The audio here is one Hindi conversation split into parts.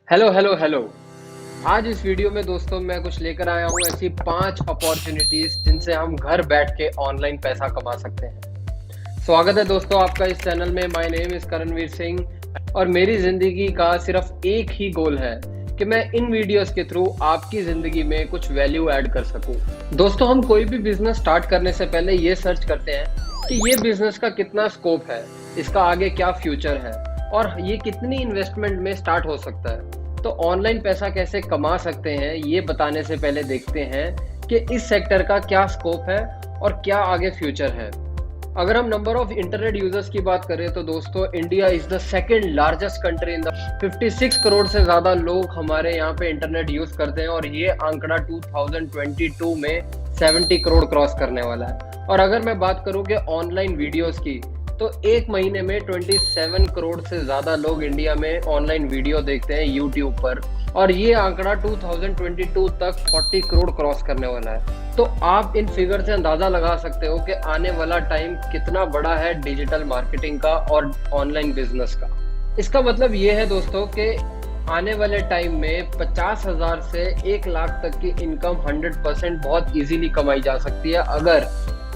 Hello hello hello. आज इस वीडियो में दोस्तों मैं कुछ लेकर आया हूँ ऐसी 5 अपॉर्चुनिटीज जिनसे हम घर बैठ के ऑनलाइन पैसा कमा सकते हैं। स्वागत है दोस्तों आपका इस चैनल में। माय नेम इज करण वीर सिंह और मेरी जिंदगी का सिर्फ एक ही गोल है कि मैं इन वीडियोस के थ्रू आपकी जिंदगी में कुछ वैल्यू ऐड कर सकूं। दोस्तों हम कोई भी बिजनेस स्टार्ट करने से पहले ये सर्च करते हैं कि ये बिजनेस का कितना स्कोप है, इसका आगे क्या फ्यूचर है और ये कितनी इन्वेस्टमेंट में स्टार्ट हो सकता है। तो ऑनलाइन पैसा कैसे कमा सकते हैं ये बताने से पहले देखते हैं कि इस सेक्टर का क्या स्कोप है और क्या आगे फ्यूचर है। अगर हम नंबर ऑफ इंटरनेट यूजर्स की बात करें तो दोस्तों India is the second largest country in the 56 crore से ज्यादा लोग हमारे यहाँ पे इंटरनेट यूज करते हैं और ये आंकड़ा 2022 में 70 करोड़ क्रॉस करने वाला है। और अगर मैं बात करूँ कि ऑनलाइन वीडियोस की तो एक महीने में 27 करोड़ से ज्यादा लोग इंडिया में ऑनलाइन वीडियो देखते हैं यूट्यूब पर और ये आंकड़ा 2022 तक 40 करोड़ क्रॉस करने वाला है। तो आप इन फिगर से अंदाजा लगा सकते हो कि आने वाला टाइम कितना बड़ा है डिजिटल मार्केटिंग का और ऑनलाइन बिजनेस का। इसका मतलब ये है दोस्तों कि आने वाले टाइम में 50,000 से 1 लाख तक की इनकम 100% बहुत इजीली कमाई जा सकती है अगर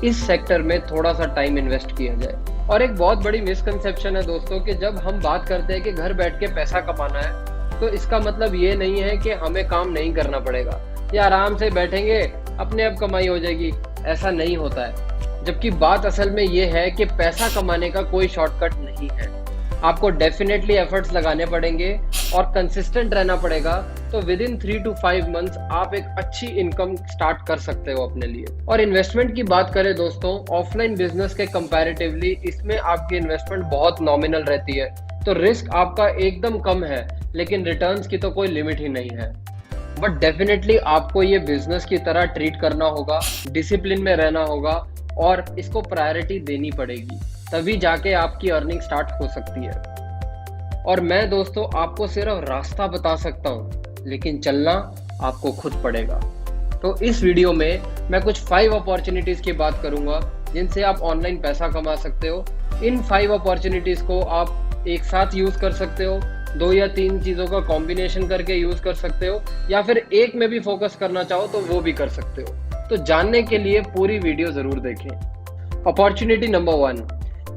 इस सेक्टर में थोड़ा सा टाइम इन्वेस्ट किया जाए। और एक बहुत बड़ी मिसकंसेप्शन है दोस्तों कि जब हम बात करते हैं कि घर बैठ के पैसा कमाना है तो इसका मतलब ये नहीं है कि हमें काम नहीं करना पड़ेगा या आराम से बैठेंगे अपने आप कमाई हो जाएगी। ऐसा नहीं होता है, जबकि बात असल में ये है कि पैसा कमाने का कोई शॉर्टकट नहीं है। आपको डेफिनेटली एफर्ट्स लगाने पड़ेंगे और कंसिस्टेंट रहना पड़ेगा। तो विद इन 3 to 5 मंथ्स आप एक अच्छी इनकम स्टार्ट कर सकते हो अपने लिए। और इन्वेस्टमेंट की बात करें दोस्तों ऑफलाइन बिजनेस के कंपैरेटिवली इसमें आपकी इन्वेस्टमेंट बहुत नॉमिनल रहती है। तो रिस्क आपका एकदम कम है लेकिन रिटर्न्स की तो कोई लिमिट ही नहीं है। बट डेफिनेटली आपको ये बिजनेस की तरह ट्रीट करना होगा, डिसिप्लिन में रहना होगा और इसको प्रायोरिटी देनी पड़ेगी, तभी जाके आपकी अर्निंग स्टार्ट हो सकती है। और मैं दोस्तों आपको सिर्फ रास्ता बता सकता हूँ लेकिन चलना आपको खुद पड़ेगा। तो इस वीडियो में मैं कुछ 5 अपॉर्चुनिटीज की बात करूंगा जिनसे आप ऑनलाइन पैसा कमा सकते हो। इन 5 अपॉर्चुनिटीज को आप एक साथ यूज कर सकते हो, 2 या 3 चीजों का कॉम्बिनेशन करके यूज कर सकते हो या फिर एक में भी फोकस करना चाहो तो वो भी कर सकते हो। तो जानने के लिए पूरी वीडियो जरूर देखें। अपॉर्चुनिटी नंबर 1,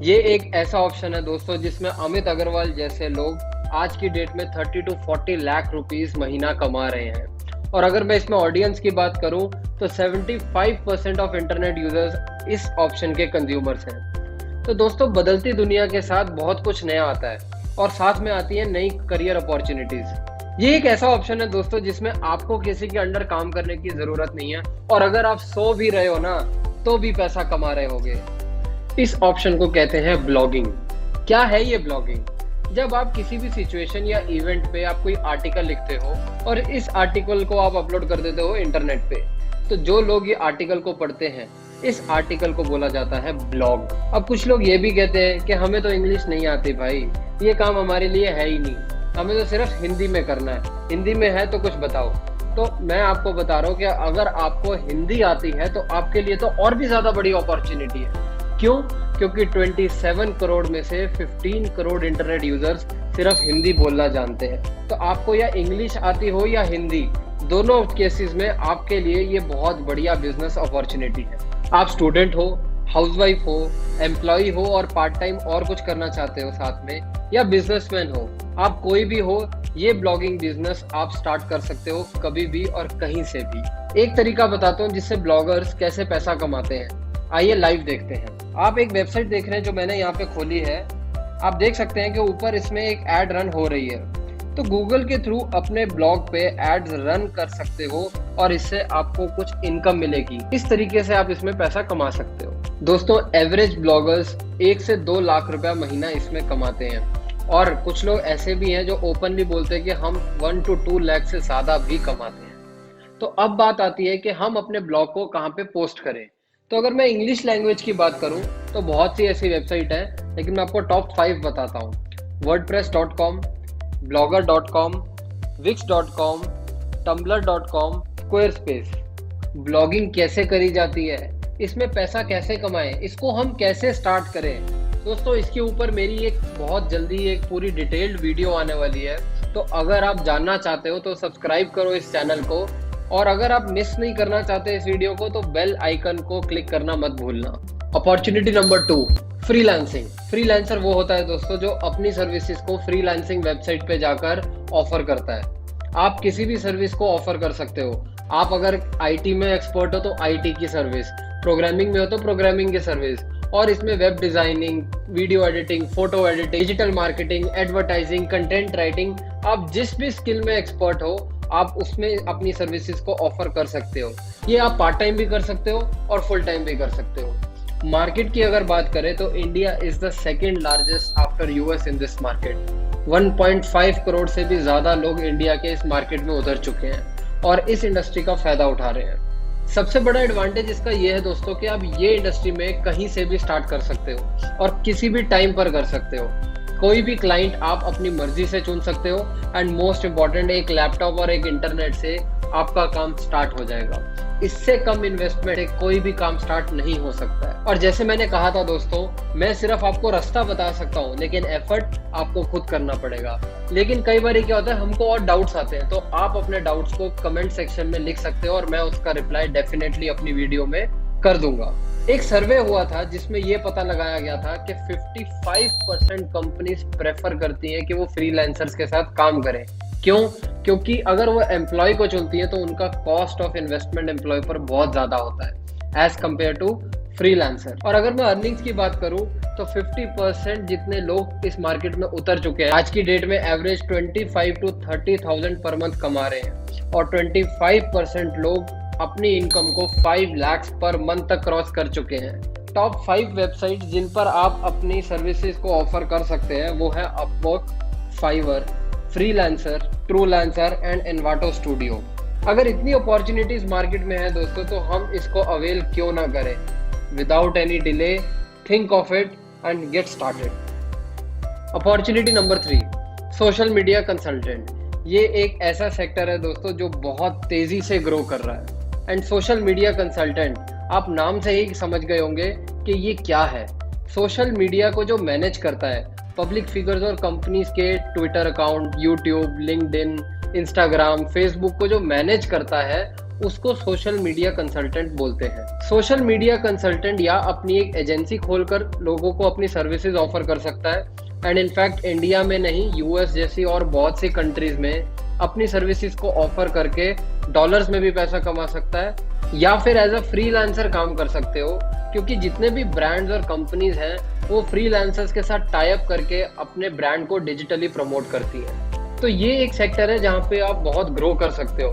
ये एक ऐसा ऑप्शन है दोस्तों जिसमें अमित अग्रवाल जैसे लोग आज की डेट में 30 to 40 लाख रुपीस महीना कमा रहे हैं। और अगर मैं इसमें ऑडियंस की बात करूं तो 75% ऑफ इंटरनेट यूजर्स इस ऑप्शन के कंज्यूमर्स हैं। तो दोस्तों बदलती दुनिया के साथ बहुत कुछ नया आता है और साथ में आती है नई करियर अपॉर्चुनिटीज। ये एक ऐसा ऑप्शन है दोस्तों जिसमें आपको किसी के अंडर काम करने की जरूरत नहीं है और अगर आप सो भी रहे हो ना तो भी पैसा कमा रहे होगे। इस ऑप्शन को कहते हैं ब्लॉगिंग। क्या है ये ब्लॉगिंग? जब आप किसी भी सिचुएशन या इवेंट पे आप कोई आर्टिकल लिखते हो और इस आर्टिकल को आप अपलोड कर देते हो इंटरनेट पे, तो जो लोग ये आर्टिकल को पढ़ते हैं इस आर्टिकल को बोला जाता है ब्लॉग। अब कुछ लोग ये भी कहते हैं कि हमें तो इंग्लिश नहीं आती भाई, ये काम हमारे लिए है ही नहीं, हमें तो सिर्फ हिंदी में करना है, हिंदी में है तो कुछ बताओ। तो मैं आपको बता रहा हूँ कि अगर आपको हिंदी आती है तो आपके लिए तो और भी ज्यादा बड़ी अपॉर्चुनिटी है। क्यों? क्योंकि 27 करोड़ में से 15 करोड़ इंटरनेट यूजर्स सिर्फ हिंदी बोलना जानते हैं। तो आपको या इंग्लिश आती हो या हिंदी, दोनों केसेस में आपके लिए ये बहुत बढ़िया बिजनेस अपॉर्चुनिटी है। आप स्टूडेंट हो, हाउसवाइफ हो, एम्प्लॉय हो और पार्ट टाइम और कुछ करना चाहते हो साथ में, या बिजनेसमैन हो, आप कोई भी हो, ये ब्लॉगिंग बिजनेस आप स्टार्ट कर सकते हो कभी भी और कहीं से भी। एक तरीका बताता हूँ जिससे ब्लॉगर्स कैसे पैसा कमाते हैं। आइए लाइव देखते हैं। आप एक वेबसाइट देख रहे हैं जो मैंने यहाँ पे खोली है। आप देख सकते हैं कि ऊपर इसमें एक एड रन हो रही है। तो गूगल के थ्रू अपने ब्लॉग पे एड्स रन कर सकते हो और इससे आपको कुछ इनकम मिलेगी। इस तरीके से आप इसमें पैसा कमा सकते हो। दोस्तों एवरेज ब्लॉगर्स 1 से 2 लाख रुपया महीना इसमें कमाते हैं और कुछ लोग ऐसे भी हैं जो ओपनली बोलते हैं कि हम 1 to 2 लाख से ज्यादा भी कमाते हैं। तो अब बात आती है कि हम अपने ब्लॉग को कहाँ पे पोस्ट करें। तो अगर मैं इंग्लिश लैंग्वेज की बात करूं तो बहुत सी ऐसी वेबसाइट है लेकिन मैं आपको टॉप 5 बताता हूं। wordpress.com, blogger.com, wix.com, tumblr.com, squarespace। Blogging कैसे करी जाती है, इसमें पैसा कैसे कमाएं, इसको हम कैसे स्टार्ट करें, दोस्तों इसके ऊपर मेरी एक बहुत जल्दी एक पूरी डिटेल्ड वीडियो आने वाली है तो अगर आप जानना चाहते हो तो सब्सक्राइब करो इस चैनल को, और अगर आप मिस नहीं करना चाहते इस वीडियो को तो बेल आइकन को क्लिक करना मत भूलना। Opportunity number 2, freelancing. फ्रीलांसर वो होता है दोस्तों जो अपनी सर्विसेज को फ्रीलांसिंग वेबसाइट पे जाकर ऑफर करता है। आप किसी भी सर्विस को ऑफर कर सकते हो। आप अगर आईटी में एक्सपर्ट हो तो आईटी की सर्विस, प्रोग्रामिंग में हो तो प्रोग्रामिंग की सर्विस, और इसमें web designing, video editing, photo editing, digital marketing, advertising, content writing, आप जिस भी स्किल में एक्सपर्ट हो आप उसमें अपनी सर्विसेज को ऑफर कर सकते हो। ये आप पार्ट टाइम भी कर सकते हो और फुल टाइम भी कर सकते हो। मार्केट की अगर बात करें तो India is the second largest after US in this market. 1.5 crore से भी ज्यादा लोग इंडिया के इस मार्केट में उतर चुके हैं और इस इंडस्ट्री का फायदा उठा रहे हैं। सबसे बड़ा एडवांटेज इसका ये है दोस्तों कि आप ये इंडस्ट्री में कहीं से भी स्टार्ट कर सकते हो और किसी भी टाइम पर कर सकते हो। कोई भी क्लाइंट आप अपनी मर्जी से चुन सकते हो, एंड मोस्ट इम्पॉर्टेंट एक लैपटॉप और एक इंटरनेट से आपका काम स्टार्ट हो जाएगा। इससे कम इन्वेस्टमेंट से कोई भी काम स्टार्ट नहीं हो सकता है। और जैसे मैंने कहा था दोस्तों, मैं सिर्फ आपको रास्ता बता सकता हूँ लेकिन एफर्ट आपको खुद करना पड़ेगा। लेकिन कई बार क्या होता है, हमको और डाउट्स आते हैं, तो आप अपने डाउट्स को कमेंट सेक्शन में लिख सकते हो और मैं उसका रिप्लाई डेफिनेटली अपनी वीडियो में कर दूंगा। एक सर्वे हुआ था जिसमें यह पता लगाया गया था कि 55% कंपनीज प्रेफर करती हैं कि वो फ्रीलांसर्स के साथ काम करें। क्यों? क्योंकि अगर वो एम्प्लॉय को चुनती है तो उनका कॉस्ट ऑफ इन्वेस्टमेंट एम्प्लॉय पर बहुत ज्यादा होता है एज कम्पेयर टू फ्रीलांसर। और अगर मैं अर्निंग्स की बात करूं तो 50% जितने लोग इस मार्केट में उतर चुके हैं आज की डेट में एवरेज 25 to 30,000 पर मंथ कमा रहे हैं, और 25% लोग अपनी इनकम को 5 लाख पर मंथ तक क्रॉस कर चुके हैं। टॉप 5 वेबसाइट जिन पर आप अपनी सर्विसेज को ऑफर कर सकते हैं वो है Upwork, Fiverr, Freelancer, Truelancer and Envato Studio. अगर इतनी अपॉर्चुनिटीज मार्केट में है दोस्तों तो हम इसको अवेल क्यों ना करें। Without any delay, think of it and get started. Opportunity number 3, social media consultant. ये एक ऐसा सेक्टर है दोस्तों जो बहुत तेजी से ग्रो कर रहा है। एंड सोशल मीडिया कंसल्टेंट, आप नाम से ही समझ गए होंगे कि ये क्या है। सोशल मीडिया को जो मैनेज करता है, पब्लिक फिगर्स और कंपनीज के Twitter account, YouTube, LinkedIn, Instagram, Facebook को जो मैनेज करता है उसको सोशल मीडिया कंसल्टेंट बोलते हैं। सोशल मीडिया कंसल्टेंट या अपनी एक एजेंसी खोलकर लोगों को अपनी सर्विसेज ऑफर कर सकता है, एंड इनफैक्ट इंडिया में नहीं, यूएस जैसी और बहुत सी कंट्रीज में अपनी सर्विसेज को ऑफर करके डॉलर्स में भी पैसा कमा सकता है, या फिर एज अ फ्रीलांसर काम कर सकते हो, क्योंकि जितने भी ब्रांड्स और कंपनीज हैं वो फ्रीलांसर्स के साथ टाई अप करके अपने ब्रांड को डिजिटली प्रमोट करती हैं। तो ये एक सेक्टर है जहाँ पे आप बहुत ग्रो कर सकते हो।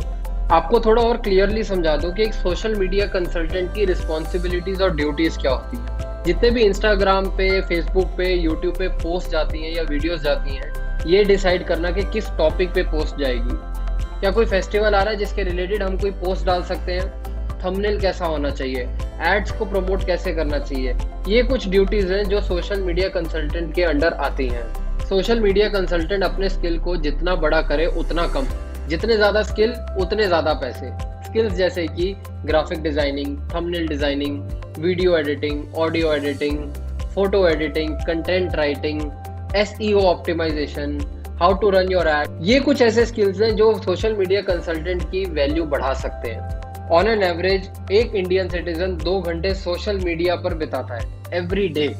आपको थोड़ा और क्लियरली समझा दूं कि एक सोशल मीडिया कंसल्टेंट की रिस्पॉन्सिबिलिटीज और ड्यूटीज क्या होती है। जितने भी इंस्टाग्राम पे, फेसबुक पे, यूट्यूब पे पोस्ट जाती हैं या वीडियोस जाती हैं, ये डिसाइड करना कि किस टॉपिक पे पोस्ट जाएगी। या कोई फेस्टिवल आ रहा है जिसके रिलेटेड हम कोई पोस्ट डाल सकते हैं, थंबनेल कैसा होना चाहिए, एड्स को प्रमोट कैसे करना चाहिए, ये कुछ ड्यूटीज हैं जो सोशल मीडिया कंसल्टेंट के अंडर आती हैं। सोशल मीडिया कंसल्टेंट अपने स्किल को जितना बड़ा करे उतना कम, जितने ज्यादा स्किल उतने ज्यादा पैसे। स्किल्स जैसे कि graphic designing, thumbnail designing, video editing, audio editing, photo editing, content writing, SEO optimisation, how to run your ad, ये कुछ ऐसे स्किल्स हैं जो सोशल मीडिया कंसल्टेंट की वैल्यू बढ़ा सकते हैं। ऑन एन एवरेज एक इंडियन सिटीजन 2 घंटे सोशल मीडिया पर बिताता है एवरी डे,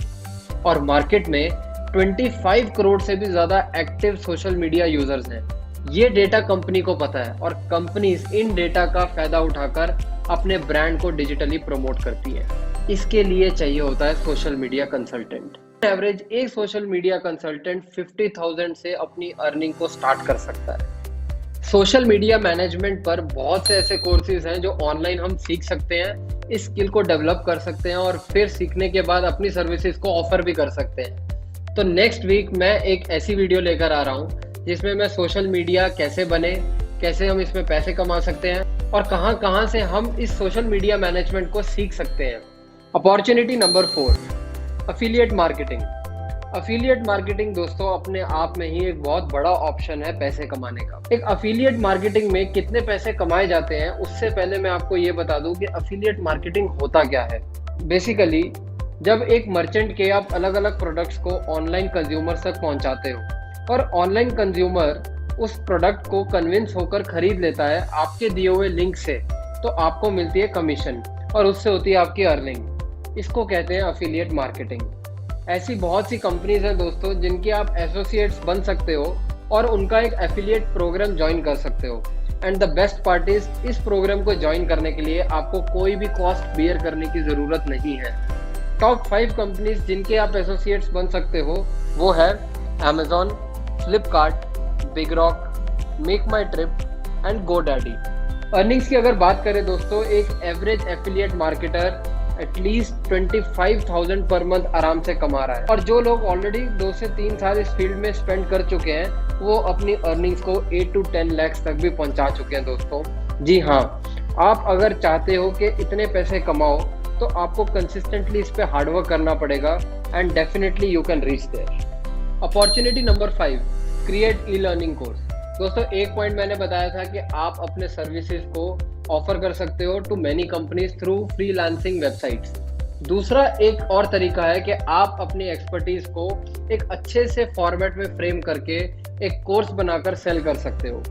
और मार्केट में 25 करोड़ से भी ज्यादा एक्टिव सोशल मीडिया यूजर्स हैं। ये डेटा कंपनी को पता है और कंपनीज इन डेटा का फायदा उठाकर अपने ब्रांड को डिजिटली प्रमोट करती है। इसके लिए चाहिए होता है सोशल मीडिया कंसल्टेंट। एवरेज एक सोशल मीडिया कंसल्टेंट 50,000 से अपनी अर्निंग को स्टार्ट कर सकता है। सोशल मीडिया मैनेजमेंट पर बहुत से ऐसे कोर्सेज हैं जो ऑनलाइन हम सीख सकते हैं, इस स्किल को डेवलप कर सकते हैं और फिर सीखने के बाद अपनी सर्विसेज को ऑफर भी कर सकते हैं। तो नेक्स्ट वीक मैं एक ऐसी वीडियो लेकर आ रहा हूँ जिसमें मैं सोशल मीडिया कैसे बने, कैसे हम इसमें पैसे कमा सकते हैं और कहां से हम इस सोशल मीडिया मैनेजमेंट को सीख सकते हैं। Opportunity number 4, affiliate marketing. Affiliate marketing दोस्तों अपने आप में ही एक बहुत बड़ा ऑप्शन है पैसे कमाने का। एक अफिलिएट मार्केटिंग में कितने पैसे कमाए जाते हैं उससे पहले मैं आपको ये बता दूं कि अफिलिएट मार्केटिंग होता क्या है। बेसिकली जब एक मर्चेंट के आप अलग अलग प्रोडक्ट्स को ऑनलाइन कंज्यूमर तक पहुंचाते हो और ऑनलाइन कंज्यूमर उस प्रोडक्ट को कन्विंस होकर खरीद लेता है आपके दिए हुए लिंक से, तो आपको मिलती है कमीशन और उससे होती है आपकी अर्निंग। इसको कहते हैं अफिलिएट मार्केटिंग। ऐसी बहुत सी कंपनीज हैं दोस्तों जिनके आप एसोसिएट्स बन सकते हो और उनका एक एफिलिएट प्रोग्राम ज्वाइन कर सकते हो। And the best part is, इस प्रोग्राम को ज्वाइन करने के लिए आपको कोई भी कॉस्ट बियर करने की ज़रूरत नहीं है। टॉप 5 कंपनीज जिनके आप एसोसिएट्स बन सकते हो वो है Amazon, Flipkart, big rock, make my trip and GoDaddy। Earnings की अगर बात करें दोस्तों, एक average affiliate marketer at least 25,000 per month आराम से कमा रहा है। और जो लोग ऑलरेडी 2 से 3 साल इस फील्ड में स्पेंड कर चुके हैं वो अपनी अर्निंग्स को 8 to 10 lakhs तक भी पहुंचा चुके हैं दोस्तों। जी हाँ, आप अगर चाहते हो कि इतने पैसे कमाओ तो आपको कंसिस्टेंटली इस पे हार्डवर्क करना पड़ेगा and definitely you can reach there. Opportunity number 5, create e learning course. दोस्तों, एक पॉइंट मैंने बताया था कि आप अपने सर्विसेज को ऑफर कर सकते हो to many companies through freelancing websites. दूसरा एक और तरीका है कि आप अपनी एक्सपर्टीज को एक अच्छे से फॉर्मेट में फ्रेम करके एक कोर्स बनाकर सेल कर सकते हो।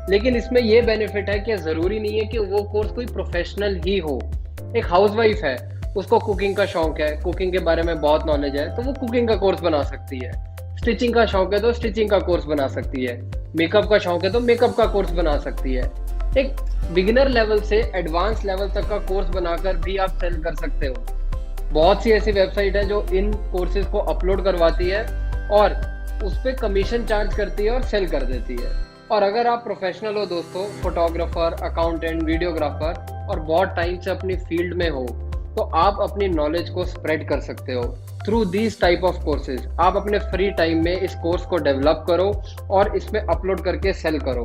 लेकिन इसमें यह बेनिफिट है कि ज़रूरी नहीं है कि वो कोर्स कोई प्रोफेशनल ही हो। एक हाउसवाइफ है, उसको कुकिंग का शौक है, कुकिंग के बारे में बहुत नॉलेज है, तो वो कुकिंग का कोर्स बना सकती है। स्टिचिंग का शौक है तो स्टिचिंग का कोर्स बना सकती है। मेकअप का शौक है तो मेकअप का कोर्स बना सकती है। एक बिगिनर लेवल से एडवांस लेवल तक का कोर्स बनाकर भी आप सेल कर सकते हो। बहुत सी ऐसी वेबसाइट है जो इन कोर्सेज को अपलोड करवाती है और उस पर कमीशन चार्ज करती है और सेल कर देती है। और अगर आप प्रोफेशनल हो दोस्तों, फोटोग्राफर, अकाउंटेंट, वीडियोग्राफर और बहुत टाइम से अपनी फील्ड में हो, तो आप अपनी नॉलेज को स्प्रेड कर सकते हो through these type of courses. आप अपने फ्री टाइम में इस कोर्स को डेवलप करो और इसमें अपलोड करके सेल करो।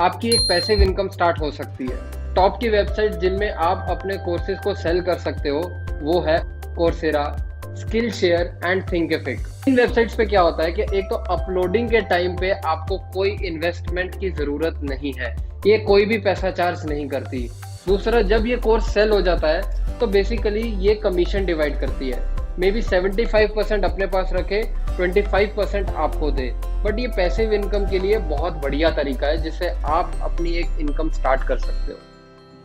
आपकी एक पैसिव इनकम स्टार्ट हो सकती है। टॉप की वेबसाइट जिनमें आप अपने कोर्सेज को सेल कर सकते हो वो है Coursera, skill share and Thinkific. इन वेबसाइट्स पे क्या होता है कि एक तो अपलोडिंग के टाइम पे आपको कोई इन्वेस्टमेंट की ज़रूरत नहीं है, ये कोई भी पैसा चार्ज नहीं करती। दूसरा, जब ये कोर्स सेल हो जाता है तो बेसिकली ये कमीशन डिवाइड करती है। मे बी 75% अपने पास रखे, 25% आपको दे। बट ये पैसिव इनकम के लिए बहुत बढ़िया तरीका है जिससे आप अपनी एक इनकम स्टार्ट कर सकते हो।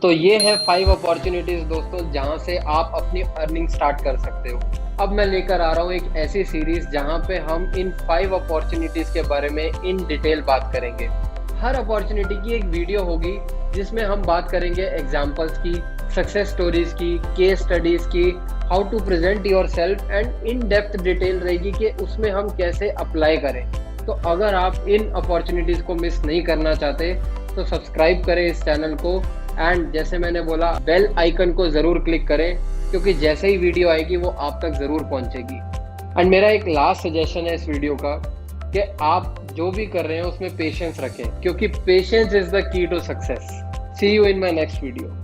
तो ये है 5 अपॉर्चुनिटीज दोस्तों जहां से आप अपनी अर्निंग स्टार्ट कर सकते हो। अब मैं लेकर आ रहा हूँ एक ऐसी सीरीज जहां पे हम इन 5 अपॉर्चुनिटीज के बारे में इन डिटेल बात करेंगे। हर अपॉर्चुनिटी की एक वीडियो होगी जिसमें हम बात करेंगे एग्जाम्पल्स की, सक्सेस स्टोरीज की, केस स्टडीज की, how to present yourself and in depth detail रहेगी कि उसमें हम कैसे अप्लाई करें। तो अगर आप इन अपॉर्चुनिटीज को मिस नहीं करना चाहते तो सब्सक्राइब करें इस चैनल को एंड जैसे मैंने बोला बेल आइकन को ज़रूर क्लिक करें, क्योंकि जैसे ही वीडियो आएगी वो आप तक ज़रूर पहुंचेगी। एंड मेरा एक लास्ट सजेशन है इस वीडियो का कि आप जो भी कर रहे हैं उसमें पेशेंस रखें, क्योंकि patience is the key to success. See you in my next video.